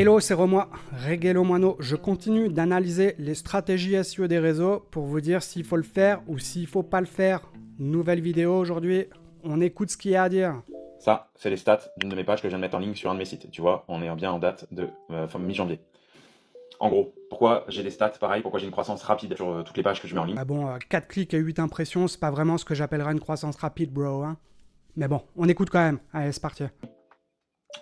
Hello, c'est Romain, Reggaelo Moino. Je continue d'analyser les stratégies SEO des réseaux pour vous dire s'il faut le faire ou s'il faut pas le faire. Nouvelle vidéo aujourd'hui, on écoute ce qu'il y a à dire. Ça, c'est les stats d'une de mes pages que je viens de mettre en ligne sur un de mes sites. Tu vois, on est bien en date de mi-janvier. En gros, pourquoi j'ai des stats pareil, pourquoi j'ai une croissance rapide sur toutes les pages que je mets en ligne. Ah bon, 4 clics et 8 impressions, c'est pas vraiment ce que j'appellerais une croissance rapide, bro. Hein. Mais bon, on écoute quand même. Allez, c'est parti.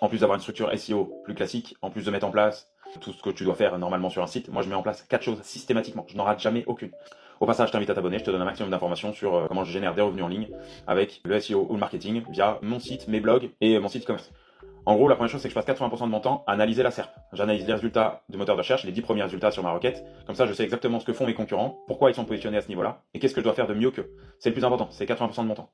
En plus d'avoir une structure SEO plus classique, en plus de mettre en place tout ce que tu dois faire normalement sur un site, moi je mets en place 4 choses systématiquement. Je n'en rate jamais aucune. Au passage, je t'invite à t'abonner, je te donne un maximum d'informations sur comment je génère des revenus en ligne avec le SEO ou le marketing via mon site, mes blogs et mon site e-commerce. En gros, la première chose, c'est que je passe 80% de mon temps à analyser la SERP. J'analyse les résultats du moteur de recherche, les 10 premiers résultats sur ma requête. Comme ça, je sais exactement ce que font mes concurrents, pourquoi ils sont positionnés à ce niveau-là, et qu'est-ce que je dois faire de mieux qu'eux. C'est le plus important, c'est 80% de mon temps.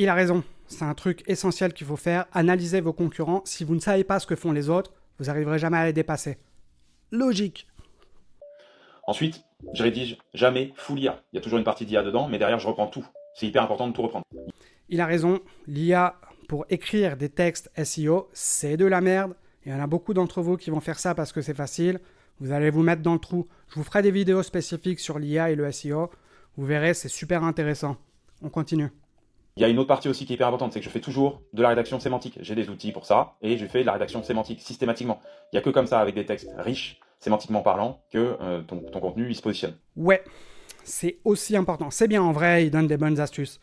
Il a raison, c'est un truc essentiel qu'il faut faire. Analysez vos concurrents. Si vous ne savez pas ce que font les autres, vous n'arriverez jamais à les dépasser. Logique. Ensuite, je rédige jamais full IA. Il y a toujours une partie d'IA dedans, mais derrière, je reprends tout. C'est hyper important de tout reprendre. Il a raison, l'IA pour écrire des textes SEO, c'est de la merde. Il y en a beaucoup d'entre vous qui vont faire ça parce que c'est facile. Vous allez vous mettre dans le trou. Je vous ferai des vidéos spécifiques sur l'IA et le SEO. Vous verrez, c'est super intéressant. On continue. Il y a une autre partie aussi qui est hyper importante, c'est que je fais toujours de la rédaction sémantique. J'ai des outils pour ça, et je fais de la rédaction sémantique systématiquement. Il n'y a que comme ça, avec des textes riches, sémantiquement parlant, que ton contenu il se positionne. Ouais, c'est aussi important. C'est bien en vrai, il donne des bonnes astuces.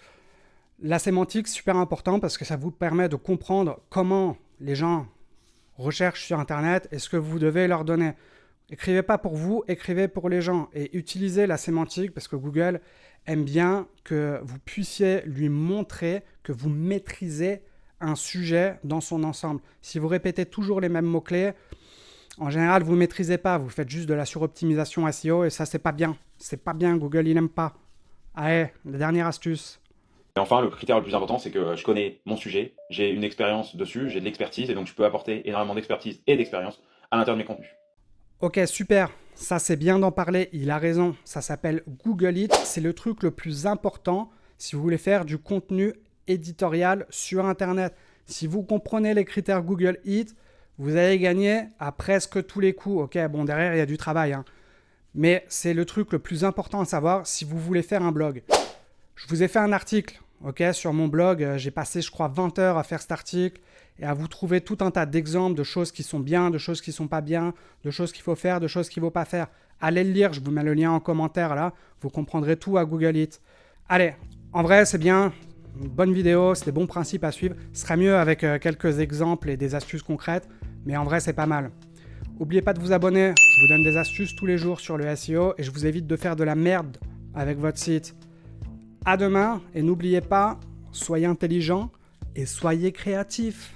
La sémantique, c'est super important parce que ça vous permet de comprendre comment les gens recherchent sur Internet et ce que vous devez leur donner. Écrivez pas pour vous, écrivez pour les gens et utilisez la sémantique parce que Google aime bien que vous puissiez lui montrer que vous maîtrisez un sujet dans son ensemble. Si vous répétez toujours les mêmes mots-clés, en général, vous ne maîtrisez pas, vous faites juste de la suroptimisation SEO et ça, c'est pas bien. C'est pas bien, Google, il n'aime pas. Allez, la dernière astuce. Et enfin, le critère le plus important, c'est que je connais mon sujet, j'ai une expérience dessus, j'ai de l'expertise, et donc je peux apporter énormément d'expertise et d'expérience à l'intérieur de mes contenus. Ok, super. Ça, c'est bien d'en parler. Il a raison. Ça s'appelle Google It. C'est le truc le plus important si vous voulez faire du contenu éditorial sur Internet. Si vous comprenez les critères Google It, vous allez gagner à presque tous les coups. Ok, bon, derrière, il y a du travail. Hein. Mais c'est le truc le plus important à savoir si vous voulez faire un blog. Je vous ai fait un article. Ok, sur mon blog, j'ai passé, je crois, 20 heures à faire cet article et à vous trouver tout un tas d'exemples de choses qui sont bien, de choses qui ne sont pas bien, de choses qu'il faut faire, de choses qu'il ne faut pas faire. Allez le lire, je vous mets le lien en commentaire là, vous comprendrez tout à Google It. Allez, en vrai, c'est bien, une bonne vidéo, c'est des bons principes à suivre. Ce serait mieux avec quelques exemples et des astuces concrètes, mais en vrai, c'est pas mal. N'oubliez pas de vous abonner, je vous donne des astuces tous les jours sur le SEO et je vous évite de faire de la merde avec votre site. À demain et n'oubliez pas, soyez intelligents et soyez créatifs.